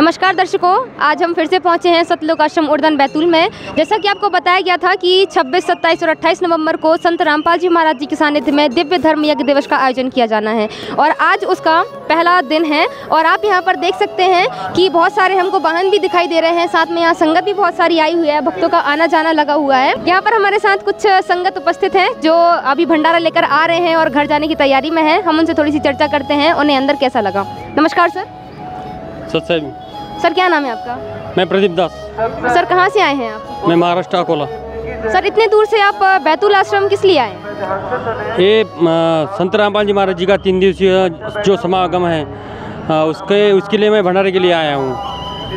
नमस्कार दर्शकों, आज हम फिर से पहुंचे हैं सतलोक आश्रम उर्दन बैतूल में। जैसा कि आपको बताया गया था कि 26, 27 और 28 नवंबर को संत रामपाल जी महाराज जी के सानिध्य में दिव्य धर्म यज्ञ दिवस का आयोजन किया जाना है और आज उसका पहला दिन है। और आप यहां पर देख सकते हैं कि बहुत सारे हमको वाहन भी दिखाई दे रहे हैं, साथ में यहाँ संगत भी बहुत सारी आई हुई है, भक्तों का आना जाना लगा हुआ है। यहाँ पर हमारे साथ कुछ संगत उपस्थित हैं जो अभी भंडारा लेकर आ रहे हैं और घर जाने की तैयारी में है। हम उनसे थोड़ी सी चर्चा करते हैं, उन्हें अंदर कैसा लगा। नमस्कार सर। सर क्या नाम है आपका? मैं प्रदीप दास। सर कहाँ से आए हैं आप? मैं महाराष्ट्र अकोला। सर इतने दूर से आप बैतूल आश्रम किस लिए आए? ये संत रामपाल जी महाराज जी का 3 दिवसीय जो समागम है उसके लिए मैं भंडारे के लिए आया हूँ।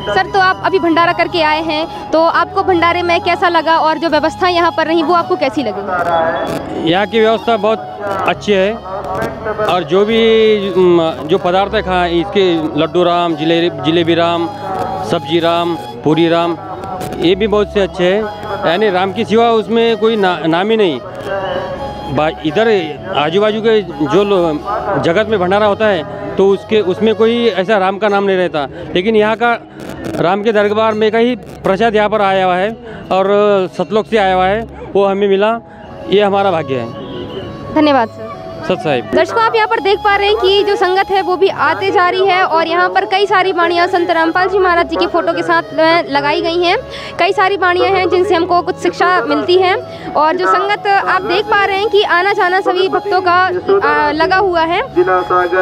सर तो आप अभी भंडारा करके आए हैं, तो आपको भंडारे में कैसा लगा और जो व्यवस्था यहाँ पर रही वो आपको कैसी लगी? यहाँ की व्यवस्था बहुत अच्छी है और जो पदार्थ है खाए इसके लड्डू राम, जिलेबी राम, सब्जी राम, पूरी राम, ये भी बहुत से अच्छे हैं। यानी राम की सिवा उसमें कोई नाम ही नहीं। इधर आजू बाजू के जो जगत में भंडारा होता है तो उसमें कोई ऐसा राम का नाम नहीं रहता, लेकिन यहाँ का राम के दरबार में का ही प्रसाद यहाँ पर आया हुआ है और सतलोक से आया हुआ है, वो हमें मिला, ये हमारा भाग्य है। धन्यवाद सर। सत साहिब। दर्शकों आप यहाँ पर देख पा रहे हैं कि जो संगत है वो भी आते जा रही है और यहाँ पर कई सारी वाणियाँ संत रामपाल जी महाराज जी के फोटो के साथ लगाई गई हैं। कई सारी वाणियाँ हैं जिनसे हमको कुछ शिक्षा मिलती है और जो संगत आप देख पा रहे हैं कि आना जाना सभी भक्तों का लगा हुआ है।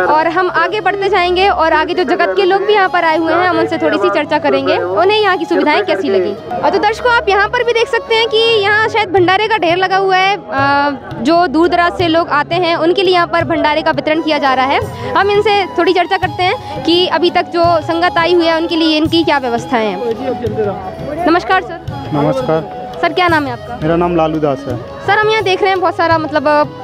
और हम आगे बढ़ते जाएंगे और आगे जो जगत के लोग भी यहाँ पर आए हुए हैं हम उनसे थोड़ी सी चर्चा करेंगे, उन्हें यहाँ की सुविधाएं कैसी लगी। और तो दर्शकों आप यहाँ पर भी देख सकते हैं कि यहाँ शायद भंडारे का ढेर लगा हुआ है। जो दूर दराज से लोग आते हैं उनके लिए यहाँ पर भंडारे का वितरण किया जा रहा है। हम इनसे थोड़ी चर्चा करते हैं कि अभी तक जो संगत आई हुई है उनके लिए इनकी क्या व्यवस्थाएं हैं। नमस्कार सर। नमस्कार सर, क्या नाम है आपका? मेरा नाम लालू दास है। सर हम यहाँ देख रहे हैं बहुत सारा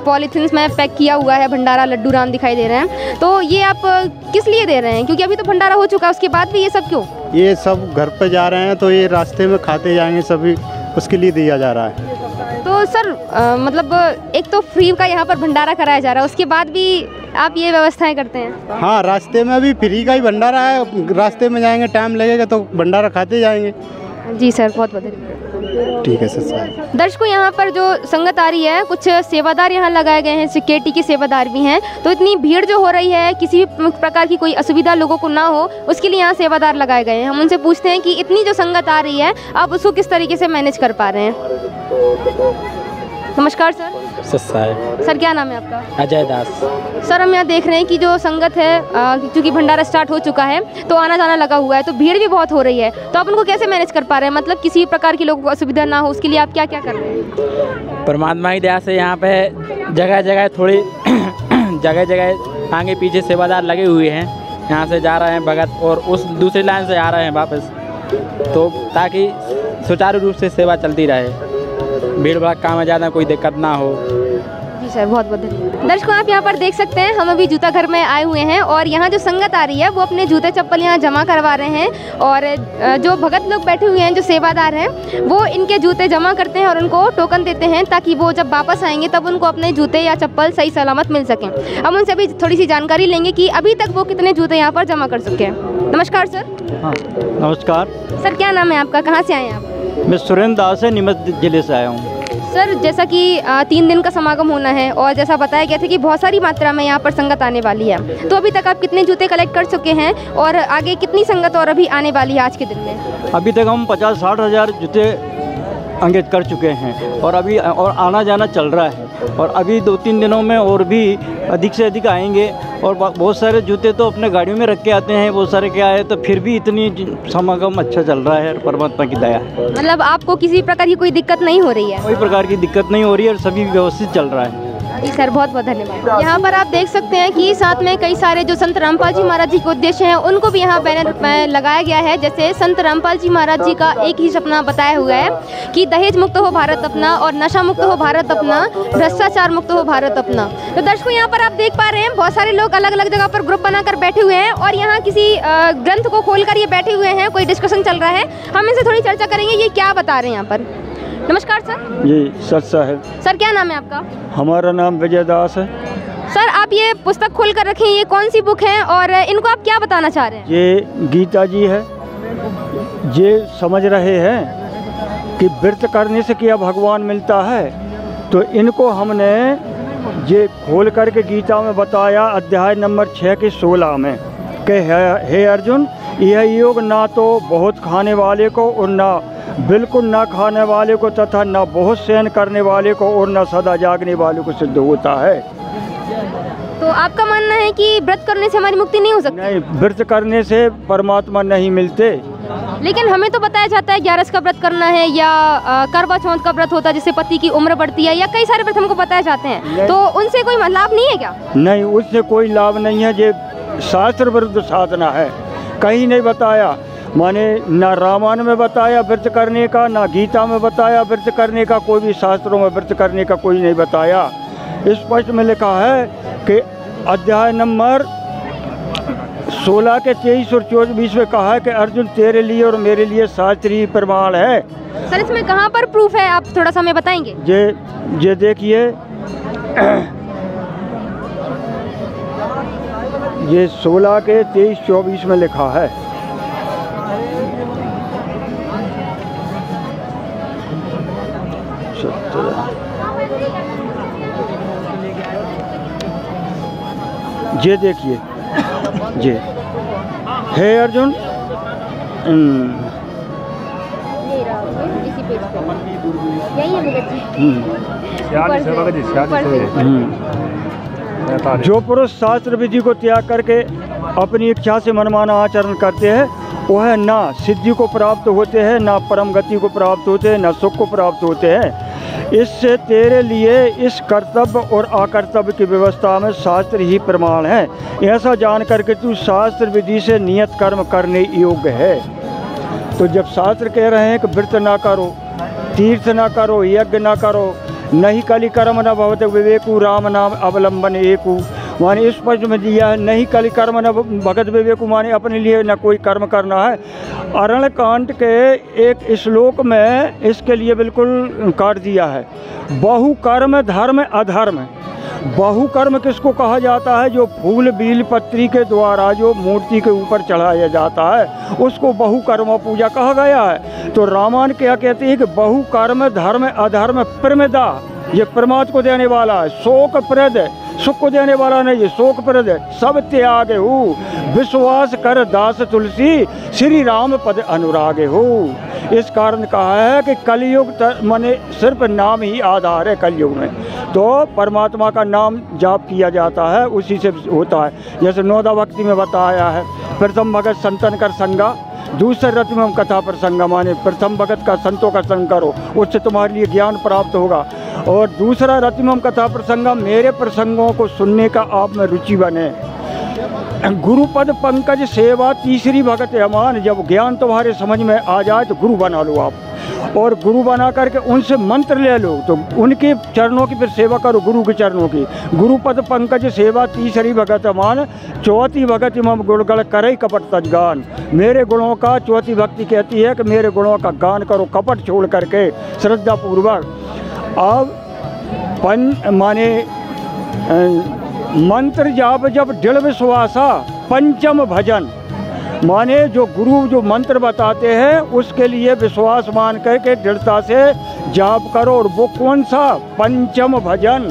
पॉलीथीन में पैक किया हुआ है भंडारा, लड्डू राम दिखाई दे रहे हैं, तो ये आप किस लिए दे रहे हैं? क्योंकि अभी तो भंडारा हो चुका है, उसके बाद भी ये सब क्यों? ये सब घर पे जा रहे हैं तो ये रास्ते में खाते जाएंगे सभी, उसके लिए दिया जा रहा है। तो सर एक तो फ्री का यहाँ पर भंडारा कराया जा रहा है, उसके बाद भी आप ये व्यवस्थाएं करते हैं? हाँ, रास्ते में अभी फ्री का ही भंडारा है, रास्ते में जाएंगे टाइम लगेगा तो भंडारा खाते जाएंगे। जी सर, बहुत बहुत धन्यवाद। ठीक है सर। दर्शकों यहाँ पर जो संगत आ रही है, कुछ सेवादार यहाँ लगाए गए हैं, सिक्योरिटी के सेवादार भी हैं, तो इतनी भीड़ जो हो रही है किसी भी प्रकार की कोई असुविधा लोगों को ना हो उसके लिए यहाँ सेवादार लगाए गए हैं। हम उनसे पूछते हैं कि इतनी जो संगत आ रही है आप उसको किस तरीके से मैनेज कर पा रहे हैं। नमस्कार सर। सर क्या नाम है आपका? अजय दास। सर हम यहाँ देख रहे हैं कि जो संगत है क्योंकि भंडारा स्टार्ट हो चुका है तो आना जाना लगा हुआ है, तो भीड़ भी बहुत हो रही है, तो आप उनको कैसे मैनेज कर पा रहे हैं? मतलब किसी प्रकार की लोगों को असुविधा ना हो उसके लिए आप क्या क्या कर रहे हैं? परमात्मा की दया से यहाँ पे जगह जगह थोड़ी जगह आगे पीछे सेवादार लगे हुए हैं, यहाँ से जा रहे हैं भगत और उस दूसरी लाइन से आ रहे हैं वापस, तो ताकि सुचारू रूप से सेवा चलती रहे, भीड़ भड़का में ज़्यादा कोई दिक्कत ना हो। जी सर, बहुत बहुत धन्यवाद। दर्शकों आप यहाँ पर देख सकते हैं हम अभी जूता घर में आए हुए हैं और यहाँ जो संगत आ रही है वो अपने जूते चप्पल यहाँ जमा करवा रहे हैं और जो भगत लोग बैठे हुए हैं, जो सेवादार हैं, वो इनके जूते जमा करते हैं और उनको टोकन देते हैं ताकि वो जब वापस आएंगे तब उनको अपने जूते या चप्पल सही सलामत मिल सकें। हम उनसे भी थोड़ी सी जानकारी लेंगे कि अभी तक वो कितने जूते यहाँ पर जमा कर सके हैं। नमस्कार सर। हाँ नमस्कार सर, क्या नाम है आपका? कहाँ से आए हैं आप? मैं सुरेंद्र दास है, नीमच जिले से आया हूँ। सर जैसा कि 3 दिन का समागम होना है और जैसा बताया गया था कि बहुत सारी मात्रा में यहाँ पर संगत आने वाली है, तो अभी तक आप कितने जूते कलेक्ट कर चुके हैं और आगे कितनी संगत और अभी आने वाली है आज के दिन में? अभी तक हम 50-60 हज़ार जूते अंकित कर चुके हैं और अभी और आना जाना चल रहा है और अभी 2-3 दिनों में और भी अधिक से अधिक आएंगे और बहुत सारे जूते तो अपने गाड़ियों में रख के आते हैं, बहुत सारे क्या है, तो फिर भी इतनी समागम अच्छा चल रहा है, परमात्मा की दया। मतलब आपको किसी प्रकार की कोई दिक्कत नहीं हो रही है? कोई प्रकार की दिक्कत नहीं हो रही है और सभी व्यवस्थित चल रहा है। जी सर, बहुत बहुत धन्यवाद। यहाँ पर आप देख सकते हैं कि साथ में कई सारे जो संत रामपाल जी महाराज जी के उद्देश्य हैं उनको भी यहाँ बैनर में लगाया गया है। जैसे संत रामपाल जी महाराज जी का एक ही सपना बताया हुआ है कि दहेज मुक्त हो भारत अपना और नशा मुक्त हो भारत अपना, भ्रष्टाचार मुक्त हो भारत अपना। तो दर्शकों यहाँ पर आप देख पा रहे हैं बहुत सारे लोग अलग अलग जगह पर ग्रुप बनाकर बैठे हुए हैं और यहाँ किसी ग्रंथ को खोलकर ये बैठे हुए हैं, कोई डिस्कशन चल रहा है। हम इनसे थोड़ी चर्चा करेंगे ये क्या बता रहे हैं यहाँ पर। नमस्कार सर। जी सच साहब। सर क्या नाम है आपका? हमारा नाम विजय दास है। सर आप आप ये पुस्तक खोल कर रखें, ये कौन सी बुक है और इनको आप क्या बताना चाह रहे हैं? ये गीता जी है। ये समझ रहे हैं कि व्रत करने से क्या भगवान मिलता है, तो इनको हमने ये खोल करके गीता में बताया अध्याय नंबर 6 के 16 में कि हे अर्जुन, यह योग ना तो बहुत खाने वाले को और ना बिल्कुल ना खाने वाले को तथा ना बहुत सहन करने वाले को और ना सदा जागने वाले को सिद्ध होता है। तो आपका मानना है कि व्रत करने से हमारी मुक्ति नहीं हो सकती? नहीं, व्रत करने से परमात्मा नहीं मिलते। लेकिन हमें तो बताया जाता है 11 का व्रत करना है या करवा चौथ का व्रत होता है जिससे पति की उम्र बढ़ती है, या कई सारे व्रत हमको बताए जाते हैं, तो उनसे कोई लाभ नहीं है क्या? नहीं, उससे कोई लाभ नहीं है। ये शास्त्र विरुद्ध साधना है, कहीं नहीं बताया। माने ना रामायण में बताया व्रत करने का, ना गीता में बताया व्रत करने का, कोई भी शास्त्रों में व्रत करने का कोई नहीं बताया। स्पष्ट में लिखा है कि अध्याय नंबर 16 के 23 और 24 में कहा है कि अर्जुन तेरे लिए और मेरे लिए शास्त्रीय प्रमाण है। सर इसमें कहाँ पर प्रूफ है, आप थोड़ा सा हमें बताएंगे? ये देखिए, ये 16 के 23-24 में लिखा है। ये देखिए, ये हे अर्जुन, इसी पेज पे यही है। जो पुरुष शास्त्र विधि को त्याग करके अपनी इच्छा से मनमाना आचरण करते हैं, वह ना सिद्धि को प्राप्त होते हैं, ना परम गति को प्राप्त होते हैं, ना सुख को प्राप्त होते हैं। इससे तेरे लिए इस कर्तव्य और अकर्तव्य की व्यवस्था में शास्त्र ही प्रमाण है। ऐसा जान करके तू शास्त्र विधि से नियत कर्म करने योग्य है। तो जब शास्त्र कह रहे हैं कि व्रत ना करो, तीर्थ ना करो, यज्ञ ना करो, नहीं कली कर्म न भवते विवेकु राम नाम अवलंबन एकु, माने स्पष्ट में दिया है, नहीं कली कर्म न भगत विवेकु, माने अपने लिए न कोई कर्म करना है। अरण्य कांड के एक श्लोक में इसके लिए बिल्कुल काट दिया है, बहु कर्म धर्म अधर्म। बहु कर्म किसको कहा जाता है? जो फूल बील पत्री के द्वारा जो मूर्ति के ऊपर चढ़ाया जाता है उसको बहु कर्म पूजा कहा गया है। तो रामायण क्या कहती है कि बहु कर्म धर्म अधर्म प्रमदा, ये प्रमाद को देने वाला है, शोक प्रद, सुख को देने वाला नहीं, ये शोक प्रद है। सब त्यागे हो विश्वास कर दास तुलसी, श्री राम पद अनुरागे हो। इस कारण कहा है कि कलयुग माने सिर्फ नाम ही आधार है। कलयुग में तो परमात्मा का नाम जाप किया जाता है, उसी से होता है। जैसे नौदा भक्ति में बताया है, प्रथम भगत संतन कर संगा, दूसरे रत्न में कथा प्रसंगा, माने प्रथम भगत का संतों का संग करो, उससे तुम्हारे लिए ज्ञान प्राप्त होगा। और दूसरा रत्नम कथा प्रसंगा, मेरे प्रसंगों को सुनने का आप में रुचि बने। गुरुपद पंकज सेवा तीसरी भगत अमान, जब ज्ञान तुम्हारे समझ में आ जाए तो गुरु बना लो आप, और गुरु बना करके उनसे मंत्र ले लो, तो उनके चरणों की फिर सेवा करो, गुरु के चरणों की। गुरुपद पंकज सेवा तीसरी भगत अमान, चौथी भगत इमम गुणगण करे कपट तजगान। मेरे गुणों का चौथी भक्ति कहती है कि मेरे गुणों का गान करो कपट छोड़ करके श्रद्धा पूर्वक। अब माने मंत्र जाप जब दृढ़ विश्वासा पंचम भजन, माने जो गुरु जो मंत्र बताते हैं उसके लिए विश्वास मान करके दृढ़ता से जाप करो। और वो कौन सा? पंचम भजन,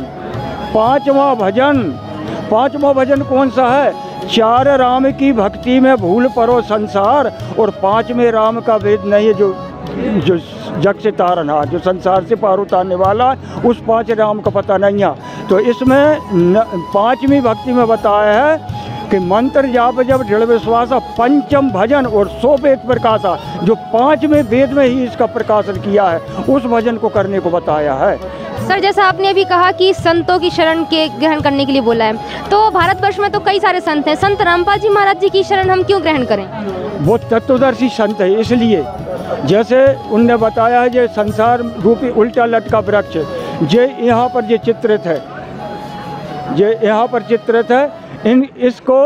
पांचवा भजन। पांचवा भजन कौन सा है? चार राम की भक्ति में भूल परो संसार, और पांचवें राम का वेद नहीं है जो जग से तारनहार, जो संसार से पार उतारने वाला, उस पांच राम का पता नहीं है। तो इसमें पांचवी भक्ति में बताया है कि मंत्र जाप जब दृढ़ विश्वास पंचम भजन और 100 वेद प्रकाशा, जो पांचवें वेद में ही इसका प्रकाशन किया है, उस भजन को करने को बताया है। सर जैसा आपने अभी कहा कि संतों की शरण के ग्रहण करने के लिए बोला है, तो भारतवर्ष में तो कई सारे संत हैं, संत रामपाल जी महाराज जी की शरण हम क्यों ग्रहण करें? वो तत्वदर्शी संत है, इसलिए जैसे उनने बताया है ये संसार रूपी उल्टा लटका वृक्ष, ये यहाँ पर ये चित्रित है, ये यहाँ पर चित्रित है। इसको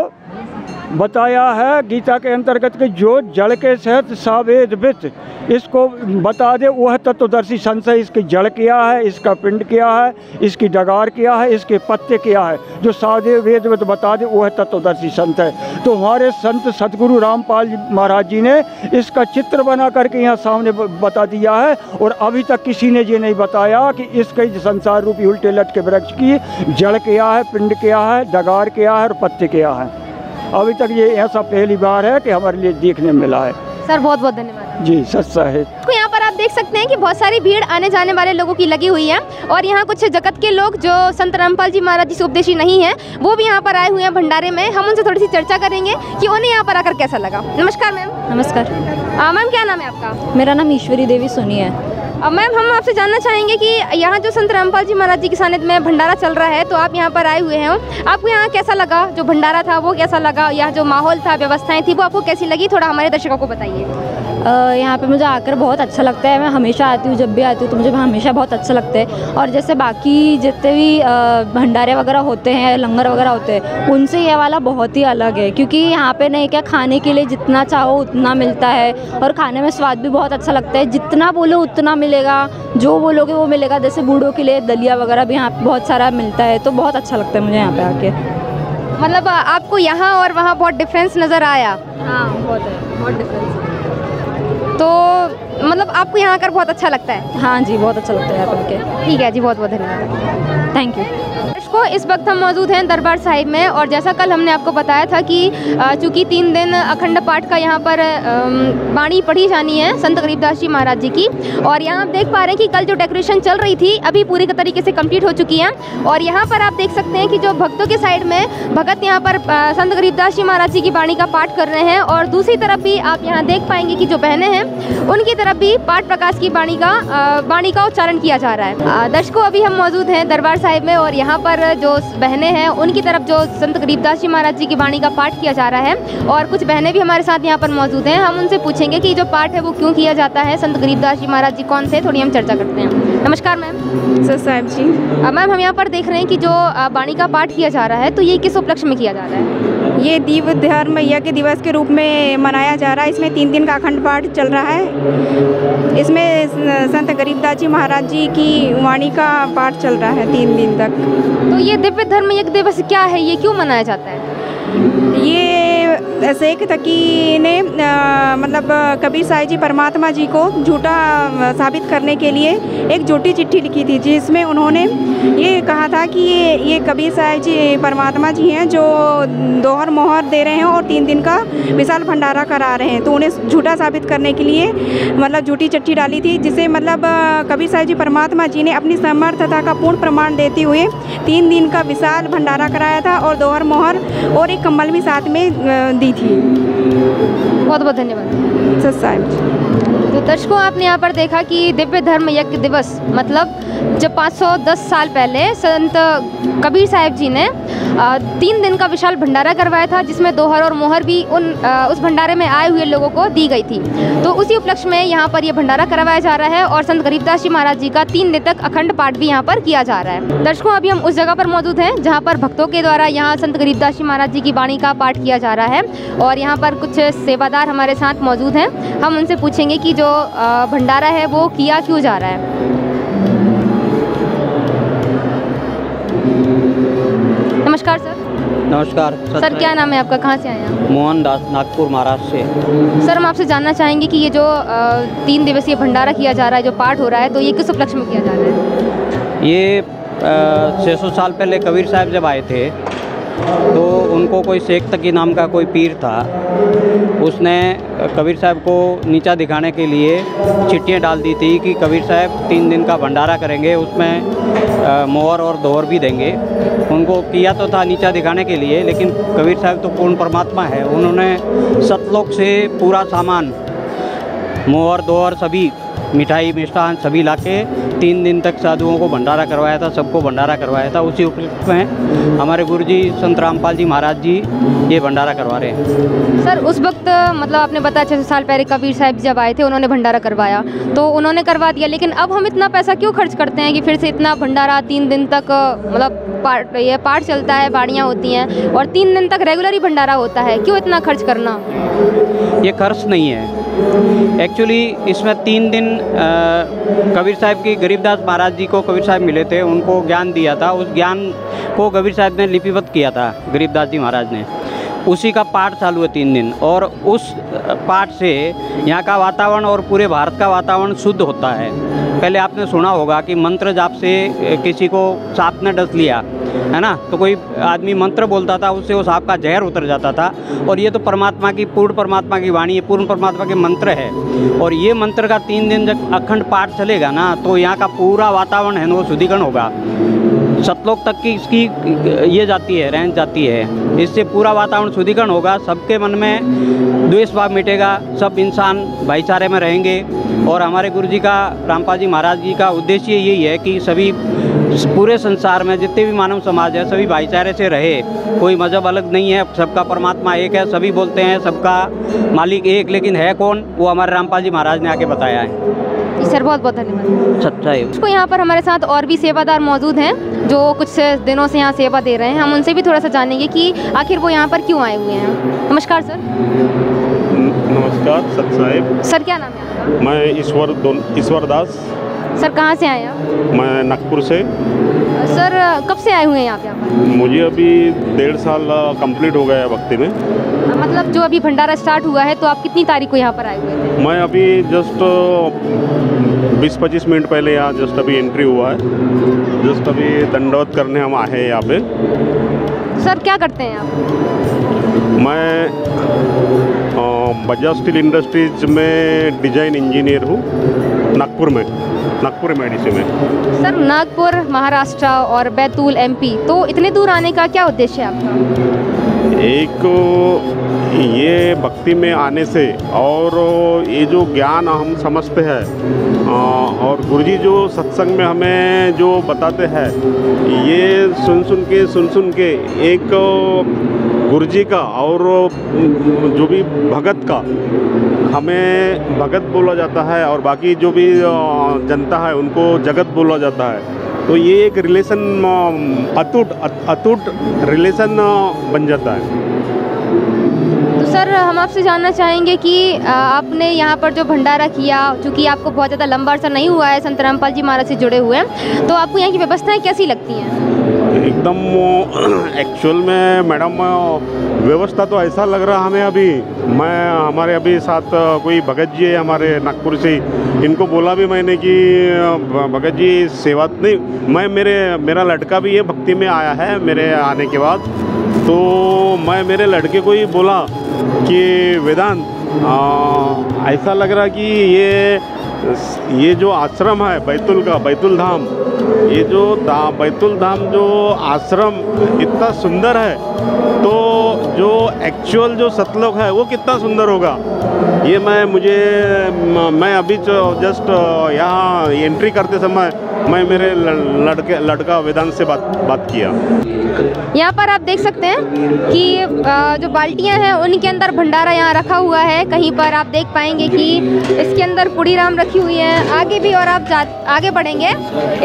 बताया है गीता के अंतर्गत कि जो जड़ के सहित सावेद वित, इसको बता दे वह तत्वदर्शी संशय। इसकी जड़ क्या है, इसका पिंड क्या है, इसकी डगार क्या है, इसके पत्ते क्या है, जो सादे वेद वित बता दे वह तत्वदर्शी संत है। तो हमारे संत सतगुरु रामपाल जी महाराज जी ने इसका चित्र बना करके यहाँ सामने बता दिया है। और अभी तक किसी ने ये नहीं बताया कि इसके संसार रूपी उल्टे लटके वृक्ष की जड़ क्या है, पिंड क्या है, डगार क्या है और पत्ते क्या है। अभी तक ये ऐसा पहली बार है कि हमारे लिए देखने में मिला है। सर बहुत बहुत धन्यवाद जी सच्चा है। तो यहाँ पर आप देख सकते हैं कि बहुत सारी भीड़ आने जाने वाले लोगों की लगी हुई है। और यहाँ कुछ जगत के लोग जो संत रामपाल जी महाराज जी से उपदेशी नहीं है, वो भी यहाँ पर आए हुए हैं भंडारे में। हम उनसे थोड़ी सी चर्चा करेंगे कि उन्हें यहाँ पर आकर कैसा लगा। नमस्कार मैम। नमस्कार मैम, क्या नाम है आपका? मेरा नाम ईश्वरी देवी सोनी है। मैम, हम आपसे जानना चाहेंगे कि यहाँ जो संत रामपाल जी महाराज जी के सानिध्य में भंडारा चल रहा है, तो आप यहाँ पर आए हुए हैं, आपको यहाँ कैसा लगा? जो भंडारा था वो कैसा लगा? यहाँ जो माहौल था, व्यवस्थाएं थी, वो आपको कैसी लगी? थोड़ा हमारे दर्शकों को बताइए। यहाँ पे मुझे आकर बहुत अच्छा लगता है। मैं हमेशा आती हूँ, जब भी आती हूँ तो मुझे हमेशा बहुत अच्छा लगता है। और जैसे बाकी जितने भी भंडारे वगैरह होते हैं, लंगर वगैरह होते हैं, उनसे ये वाला बहुत ही अलग है। क्योंकि यहाँ पे नहीं क्या, खाने के लिए जितना चाहो उतना मिलता है और खाने में स्वाद भी बहुत अच्छा लगता है। जितना बोलो उतना मिलेगा, जो बोलोगे वो मिलेगा। जैसे बूढ़ों के लिए दलिया वगैरह भी यहाँ पे बहुत सारा मिलता है, तो बहुत अच्छा लगता है मुझे यहाँ पे आके। मतलब आपको यहाँ और वहाँ बहुत डिफरेंस नज़र आया? हाँ, बहुत है, बहुत डिफरेंस। तो मतलब आपको यहाँ आकर बहुत अच्छा लगता है? हाँ जी, बहुत अच्छा लगता है यहाँ पर। ठीक है जी, बहुत बहुत धन्यवाद। Thank you. इस वक्त हम मौजूद हैं दरबार साहिब में। और जैसा कल हमने आपको बताया था कि चूँकि 3 दिन अखंड पाठ का यहाँ पर वाणी पढ़ी जानी है संत गरीबदास जी महाराज जी की। और यहाँ आप देख पा रहे हैं कि कल जो डेकोरेशन चल रही थी अभी पूरी तरीके से कंप्लीट हो चुकी है। और यहाँ पर आप देख सकते हैं कि जो भक्तों के साइड में भगत यहाँ पर संत गरीबदास जी महाराज जी की वाणी का पाठ कर रहे हैं। और दूसरी तरफ भी आप यहाँ देख पाएंगे कि जो बहनें हैं उनकी तरफ भी पाठ प्रकाश की वाणी का उच्चारण किया जा रहा है। दर्शकों, अभी हम मौजूद हैं दरबार साहिब में और यहाँ पर जो बहनें हैं उनकी तरफ जो संत गरीबदास जी महाराज जी की वाणी का पाठ किया जा रहा है। और कुछ बहनें भी हमारे साथ यहाँ पर मौजूद हैं। हम उनसे पूछेंगे कि जो पाठ है वो क्यों किया जाता है, संत गरीबदास जी महाराज जी कौन थे, थोड़ी हम चर्चा करते हैं। नमस्कार मैम। सर साहब जी। मैम, हम यहाँ पर देख रहे हैं कि जो वाणी का पाठ किया जा रहा है, तो ये किस उपलक्ष्य में किया जा रहा है? ये दिव्य धर्म यज्ञ दिवस के रूप में मनाया जा रहा है। इसमें 3 दिन का अखंड पाठ चल रहा है। इसमें संत गरीबदास जी महाराज जी की वाणी का पाठ चल रहा है 3 दिन तक। तो ये दिव्य धर्म यज्ञ दिवस क्या है, ये क्यों मनाया जाता है? ये शेख तकी ने मतलब कबीर साहिब जी परमात्मा जी को झूठा साबित करने के लिए एक झूठी चिट्ठी लिखी थी, जिसमें उन्होंने ये कहा था कि ये कबीर साहिब जी परमात्मा जी हैं जो दोहर मोहर दे रहे हैं और 3 दिन का विशाल भंडारा करा रहे हैं। तो उन्हें झूठा साबित करने के लिए मतलब झूठी चिट्ठी डाली थी, जिसे मतलब कबीर साहिब जी परमात्मा जी ने अपनी समर्थता का पूर्ण प्रमाण देते हुए 3 दिन का विशाल भंडारा कराया था और दोहर मोहर और एक कम्बल भी साथ में दी थी। बहुत बहुत धन्यवाद सर साहब। तो दर्शकों, आपने यहाँ पर देखा कि दिव्य धर्म यज्ञ दिवस मतलब जब 510 साल पहले संत कबीर साहिब जी ने 3 दिन का विशाल भंडारा करवाया था, जिसमें दोहर और मोहर भी उस भंडारे में आए हुए लोगों को दी गई थी। तो उसी उपलक्ष्य में यहाँ पर ये भंडारा करवाया जा रहा है और संत गरीबदास जी महाराज जी का 3 दिन तक अखंड पाठ भी यहाँ पर किया जा रहा है। दर्शकों, अभी हम उस जगह पर मौजूद हैं जहाँ पर भक्तों के द्वारा यहाँ संत गरीबदास जी महाराज जी की वाणी का पाठ किया जा रहा है। और यहाँ पर कुछ सेवादार हमारे साथ मौजूद हैं। हम उनसे पूछेंगे कि जो भंडारा है वो किया क्यों जा रहा है। नमस्कार सर। नमस्कार सर, क्या नाम है आपका, कहाँ से आए हैं? मोहन दास, नागपुर महाराष्ट्र से। सर, हम आपसे जानना चाहेंगे कि ये जो 3 दिवसीय भंडारा किया जा रहा है, जो पाठ हो रहा है, तो ये किस उपलक्ष्य में किया जा रहा है? ये 600 साल पहले कबीर साहब जब आए थे तो उनको कोई शेख तकी नाम का कोई पीर था, उसने कबीर साहब को नीचा दिखाने के लिए चिट्ठियाँ डाल दी थी कि कबीर साहब 3 दिन का भंडारा करेंगे, उसमें मोहर और दोहर भी देंगे। उनको किया तो था नीचा दिखाने के लिए, लेकिन कबीर साहब तो पूर्ण परमात्मा है। उन्होंने सतलोक से पूरा सामान, मोहर दोहर सभी, मिठाई मिष्ठान सभी लाके 3 दिन तक साधुओं को भंडारा करवाया था, सबको भंडारा करवाया था। उसी उपलक्ष्य में हमारे गुरुजी संत रामपाल जी महाराज जी ये भंडारा करवा रहे हैं। सर, उस वक्त मतलब आपने बताया 600 साल पहले कबीर साहब जब आए थे उन्होंने भंडारा करवाया, तो उन्होंने करवा दिया, लेकिन अब हम इतना पैसा क्यों खर्च करते हैं कि फिर से इतना भंडारा 3 दिन तक मतलब पाठ चलता है, बाड़ियाँ होती हैं और 3 दिन तक रेगुलर ही भंडारा होता है, क्यों इतना खर्च करना? ये खर्च नहीं है एक्चुअली। इसमें 3 दिन कबीर साहब की गरीबदास महाराज जी को कबीर साहब मिले थे, उनको ज्ञान दिया था। उस ज्ञान को कबीर साहब ने लिपिबद्ध किया था, गरीबदास जी महाराज ने। उसी का पाठ चालू है 3 दिन, और उस पाठ से यहाँ का वातावरण और पूरे भारत का वातावरण शुद्ध होता है। पहले आपने सुना होगा कि मंत्र जाप से किसी को सांप ने डस लिया है ना, तो कोई आदमी मंत्र बोलता था, उससे वो सांप का जहर उतर जाता था। और ये तो परमात्मा की, पूर्ण परमात्मा की वाणी है, पूर्ण परमात्मा के मंत्र है। और ये मंत्र का 3 दिन जब अखंड पाठ चलेगा ना, तो यहाँ का पूरा वातावरण है ना वो शुद्धिकरण होगा। सतलोक तक की इसकी ये जाती है, रेंज जाती है। इससे पूरा वातावरण शुद्धिकरण होगा, सबके मन में द्वेष भाव मिटेगा, सब इंसान भाईचारे में रहेंगे। और हमारे गुरु जी का, रामपाल जी महाराज जी का उद्देश्य यही है कि सभी पूरे संसार में जितने भी मानव समाज है सभी भाईचारे से रहे। कोई मजहब अलग नहीं है, सबका परमात्मा एक है। सभी बोलते हैं सबका मालिक एक, लेकिन है कौन, वो हमारे रामपाल जी महाराज ने आके बताया है। सर बहुत बहुत धन्यवाद। सच्चाई। उसको यहाँ पर हमारे साथ और भी सेवादार मौजूद हैं जो कुछ दिनों से यहाँ सेवा दे रहे हैं। हम उनसे भी थोड़ा सा जानेंगे कि आखिर वो यहाँ पर क्यों आए हुए हैं। नमस्कार सर। नमस्कार सत साहिब। सर क्या नाम है आपका? मैं ईश्वर दास। सर कहाँ से आए हैं आप? मैं नागपुर से। सर कब से आए हुए हैं यहाँ पे? मुझे अभी 1.5 साल कंप्लीट हो गया है वक्ती में। मतलब जो अभी भंडारा स्टार्ट हुआ है, तो आप कितनी तारीख को यहाँ पर आए हुए थे? मैं अभी जस्ट 20-25 मिनट पहले यहाँ जस्ट अभी एंट्री हुआ है। जस्ट अभी दंडवत करने हम आए हैं यहाँ पे। सर क्या करते हैं आप? मैं बजाज स्टील इंडस्ट्रीज में डिजाइन इंजीनियर हूँ, नागपुर मेडिसी में। सर नागपुर महाराष्ट्र और बैतूल MP, तो इतने दूर आने का क्या उद्देश्य है आपका? एक ये भक्ति में आने से, और ये जो ज्ञान हम समझते हैं और गुरुजी जो सत्संग में हमें जो बताते हैं, ये सुन के एक गुरुजी का और जो भी भगत का, हमें भगत बोला जाता है और बाकी जो भी जनता है उनको जगत बोला जाता है। तो ये एक रिलेशन अटूट रिलेशन बन जाता है। तो सर हम आपसे जानना चाहेंगे कि आपने यहाँ पर जो भंडारा किया, चूँकि आपको बहुत ज़्यादा लंबा अर्सा नहीं हुआ है संत रामपाल जी महाराज से जुड़े हुए हैं, तो आपको यहाँ की व्यवस्थाएं कैसी लगती हैं? एकदम एक्चुअल में मैडम व्यवस्था तो ऐसा लग रहा हमें अभी। हमारे अभी साथ कोई भगत जी है हमारे नागपुर से, इनको बोला भी मैंने कि भगत जी सेवा नहीं, मेरा लड़का भी ये भक्ति में आया है मेरे आने के बाद। तो मैं मेरे लड़के को ही बोला कि वेदांत ऐसा लग रहा कि ये जो आश्रम है बैतुल धाम, ये जो बैतुल धाम जो आश्रम इतना सुंदर है, तो जो एक्चुअल जो सतलोक है वो कितना सुंदर होगा। ये मैं अभी जस्ट यहाँ एंट्री करते समय मैं मेरे लड़का वेदांत से बात किया। यहाँ पर आप देख सकते हैं कि जो बाल्टियाँ हैं उनके अंदर भंडारा यहाँ रखा हुआ है। कहीं पर आप देख पाएंगे कि इसके अंदर पुड़ी राम रखी हुई है। आगे भी और आप आगे बढ़ेंगे,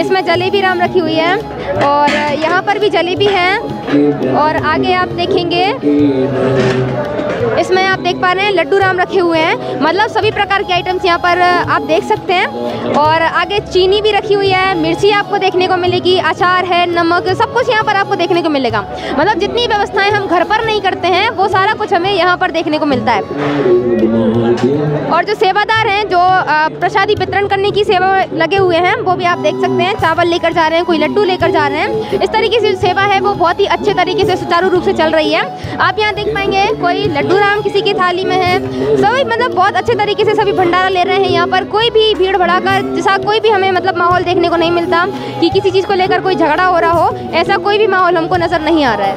इसमें जलेबी राम रखी हुई है और यहाँ पर भी जलेबी है। और आगे आप देखेंगे इसमें आप देख पा रहे हैं लड्डू राम रखे हुए हैं। मतलब सभी प्रकार के आइटम्स यहाँ पर आप देख सकते हैं। और आगे चीनी भी रखी हुई है, मिर्ची आपको देखने को मिलेगी, अचार है, नमक, सब कुछ यहाँ पर आपको देखने को मिलेगा। मतलब जितनी व्यवस्थाएं हम घर पर नहीं करते हैं वो सारा कुछ हमें यहाँ पर देखने को मिलता है। और जो सेवादार हैं जो प्रसादी वितरण करने की सेवा लगे हुए हैं, वो भी आप देख सकते हैं। चावल लेकर जा रहे हैं, कोई लड्डू लेकर जा रहे हैं। इस तरीके से जो सेवा है वो बहुत ही अच्छे तरीके से सुचारू रूप से चल रही है। आप यहाँ देख पाएंगे कोई लड्डू राम किसी की थाली में है। सभी मतलब बहुत अच्छे तरीके से सभी भंडारा ले रहे हैं। यहाँ पर कोई भी भीड़ भड़ाका जैसा कोई भी हमें मतलब माहौल देखने को नहीं मिलता कि किसी चीज़ को लेकर कोई झगड़ा हो रहा हो, ऐसा कोई भी माहौल हमको नज़र नहीं आ रहा है।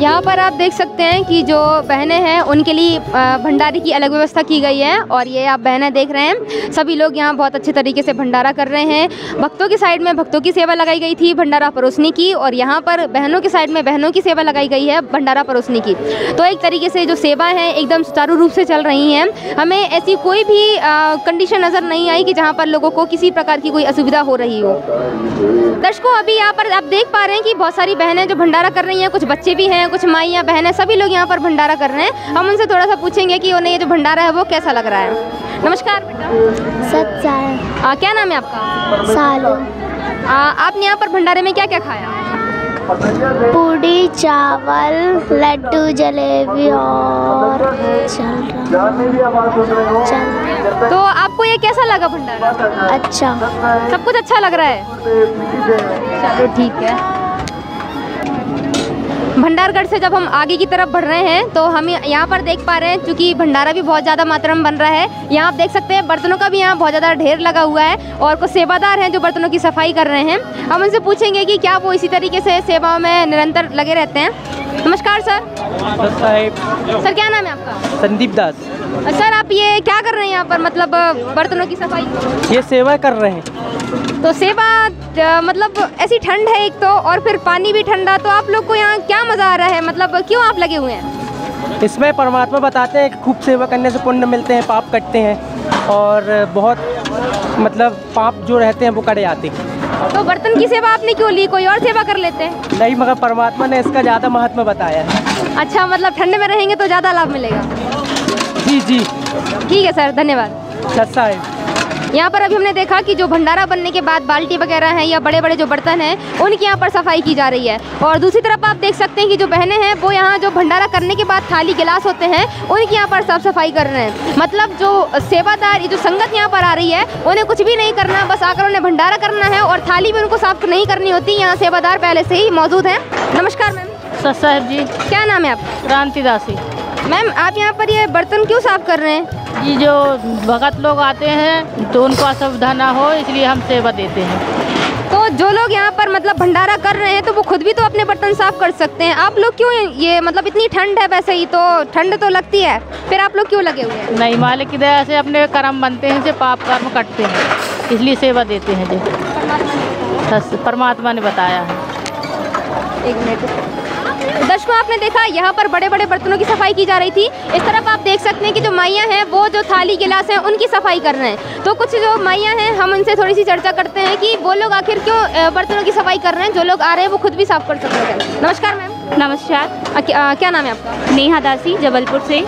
यहाँ पर आप देख सकते हैं कि जो बहनें हैं उनके लिए भंडारे की अलग व्यवस्था की गई है। और ये आप बहनें देख रहे हैं, सभी लोग यहाँ बहुत अच्छे तरीके से भंडारा कर रहे हैं। भक्तों की साइड में भक्तों की सेवा लगाई गई थी भंडारा परोसने की, और यहाँ पर बहनों की साइड में बहनों की सेवा लगाई गई है भंडारा परोसने की। तो एक सामुदायिक तरीके से जो सेवा है एकदम सुचारू रूप से चल रही हैं। हमें ऐसी कोई भी कंडीशन नज़र नहीं आई कि जहाँ पर लोगों को किसी प्रकार की कोई असुविधा हो रही हो। दर्शकों, अभी यहाँ पर आप देख पा रहे हैं कि बहुत सारी बहनें जो भंडारा कर रही हैं, कुछ बच्चे भी हैं, कुछ माइयाँ बहनें, सभी लोग यहाँ पर भंडारा कर रहे हैं। हम उनसे थोड़ा सा पूछेंगे कि उन्हें ये जो भंडारा है वो कैसा लग रहा है। नमस्कार बेटा। सत्सार। क्या नाम है आपका? सालू। आपने यहाँ पर भंडारे में क्या क्या खाया? पूड़ी, चावल, लड्डू, जलेबी और तो आपको ये कैसा लगा भंडारा? अच्छा। सब कुछ अच्छा लग रहा है? चलो ठीक है। भंडारगढ़ से जब हम आगे की तरफ बढ़ रहे हैं तो हम यहाँ पर देख पा रहे हैं, क्योंकि भंडारा भी बहुत ज़्यादा मात्रा में बन रहा है। यहाँ आप देख सकते हैं बर्तनों का भी यहाँ बहुत ज़्यादा ढेर लगा हुआ है और कुछ सेवादार हैं जो बर्तनों की सफाई कर रहे हैं। हम उनसे पूछेंगे कि क्या वो इसी तरीके से सेवाओं में निरंतर लगे रहते हैं। नमस्कार सर। सर क्या नाम है आपका? संदीप दास। सर आप ये क्या कर रहे हैं यहाँ पर, मतलब बर्तनों की सफाई? ये सेवा कर रहे हैं। तो सेवा मतलब ऐसी ठंड है एक तो, और फिर पानी भी ठंडा, तो आप लोग को यहाँ क्या मज़ा आ रहा है, मतलब क्यों आप लगे हुए हैं? इसमें परमात्मा बताते हैं कि खूब सेवा करने से पुण्य मिलते हैं, पाप कटते हैं और बहुत मतलब पाप जो रहते हैं वो कट जाते हैं। तो बर्तन की सेवा आपने क्यों ली, कोई और सेवा कर लेते हैं? नहीं, मगर परमात्मा ने इसका ज़्यादा महत्व बताया है। अच्छा, मतलब ठंड में रहेंगे तो ज़्यादा लाभ मिलेगा। जी जी ठीक है सर, धन्यवाद। अच्छा है। यहाँ पर अभी हमने देखा कि जो भंडारा बनने के बाद बाल्टी वगैरह हैं या बड़े बड़े जो बर्तन हैं उनकी यहाँ पर सफाई की जा रही है। और दूसरी तरफ आप देख सकते हैं कि जो बहनें हैं वो यहाँ जो भंडारा करने के बाद थाली गिलास होते हैं उनकी यहाँ पर साफ सफाई कर रहे हैं। मतलब जो सेवादार, जो संगत यहाँ पर आ रही है, उन्हें कुछ भी नहीं करना, बस आकर उन्हें भंडारा करना है और थाली भी उनको साफ नहीं करनी होती। यहाँ सेवादार पहले से ही मौजूद हैं। नमस्कार मैम। साहब जी। क्या नाम है आपका? क्रांति दासी। मैम आप यहाँ पर ये बर्तन क्यों साफ कर रहे हैं? ये जो भगत लोग आते हैं तो उनको असुविधा ना हो, इसलिए हम सेवा देते हैं। तो जो लोग यहाँ पर मतलब भंडारा कर रहे हैं तो वो खुद भी तो अपने बर्तन साफ कर सकते हैं, आप लोग क्यों ये, मतलब इतनी ठंड है, वैसे ही तो ठंड तो लगती है, फिर आप लोग क्यों लगे हुए हैं? नहीं, मालिक की दया से अपने कर्म बनते हैं, से पाप कर्म कटते हैं, इसलिए सेवा देते हैं जी। परमात्मा ने बताया है। एक मिनट। दर्शकों, आपने देखा यहाँ पर बड़े बड़े बर्तनों की सफाई की जा रही थी। इस तरफ आप देख सकते हैं कि जो माइयाँ हैं वो जो थाली गिलास हैं उनकी सफाई कर रहे हैं। तो कुछ जो माइयाँ हैं हम उनसे थोड़ी सी चर्चा करते हैं कि वो लोग आखिर क्यों बर्तनों की सफाई कर रहे हैं। जो लोग आ रहे हैं वो खुद भी साफ कर सकते हैं। नमस्कार मैम। नमस्कार। क्या नाम है आपका? नेहा दासी, जबलपुर से।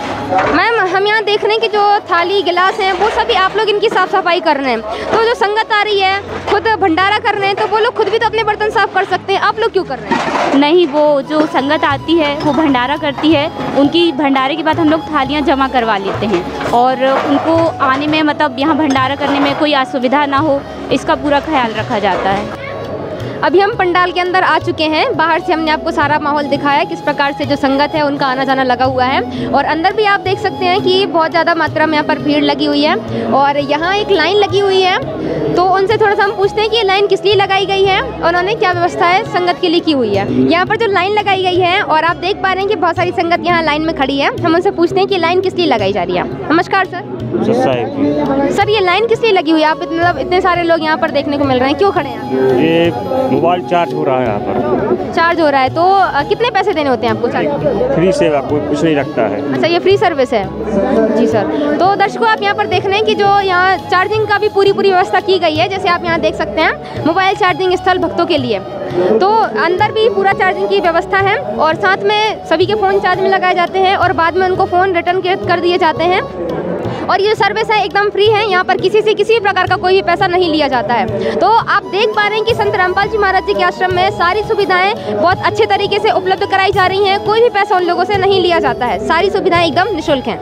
मैम हम यहाँ देख रहे हैं कि जो थाली गिलास हैं वो सभी आप लोग इनकी साफ सफाई कर रहे हैं। तो जो संगत आ रही है खुद भंडारा कर रहे हैं तो वो लोग खुद भी तो अपने बर्तन साफ कर सकते हैं, आप लोग क्यों कर रहे हैं? नहीं, वो जो संगत आती है वो भंडारा करती है, उनकी भंडारे के बाद हम लोग थालियाँ जमा करवा लेते हैं और उनको आने में, मतलब यहाँ भंडारा करने में कोई असुविधा ना हो, इसका पूरा ख्याल रखा जाता है। अभी हम पंडाल के अंदर आ चुके हैं। बाहर से हमने आपको सारा माहौल दिखाया, किस प्रकार से जो संगत है उनका आना जाना लगा हुआ है। और अंदर भी आप देख सकते हैं कि बहुत ज़्यादा मात्रा में यहाँ पर भीड़ लगी हुई है और यहाँ एक लाइन लगी हुई है। तो उनसे थोड़ा सा हम पूछते हैं कि ये लाइन किस लिए लगाई गई है और उन्होंने क्या व्यवस्था है संगत के लिए की हुई है। यहाँ पर जो लाइन लगाई गई है और आप देख पा रहे हैं कि बहुत सारी संगत यहाँ लाइन में खड़ी है। हम उनसे पूछते हैं कि लाइन किस लिए लगाई जा रही है। नमस्कार सर। सर ये लाइन किस लिए लगी हुई है? आप मतलब इतने सारे लोग यहाँ पर देखने को मिल रहे हैं, क्यों खड़े हैं? ये मोबाइल चार्ज हो रहा है यहाँ पर। चार्ज हो रहा है, तो कितने पैसे देने होते हैं आपको चार्ज? फ्री सेवा, कोई कुछ नहीं लगता है। अच्छा, ये फ्री सर्विस है जी सर। तो दर्शकों, आप यहाँ पर देख रहे हैं कि जो यहाँ चार्जिंग का भी पूरी व्यवस्था की गई है। जैसे आप यहाँ देख सकते हैं मोबाइल चार्जिंग स्थल भक्तों के लिए, तो अंदर भी पूरा चार्जिंग की व्यवस्था है और साथ में सभी के फ़ोन चार्ज में लगाए जाते हैं और बाद में उनको फ़ोन रिटर्न कर दिए जाते हैं। और ये सर्विस है एकदम फ्री है, यहाँ पर किसी से किसी प्रकार का कोई भी पैसा नहीं लिया जाता है। तो आप देख पा रहे हैं कि संत रामपाल जी महाराज जी के आश्रम में सारी सुविधाएं बहुत अच्छे तरीके से उपलब्ध कराई जा रही हैं। कोई भी पैसा उन लोगों से नहीं लिया जाता है, सारी सुविधाएं एकदम निःशुल्क हैं।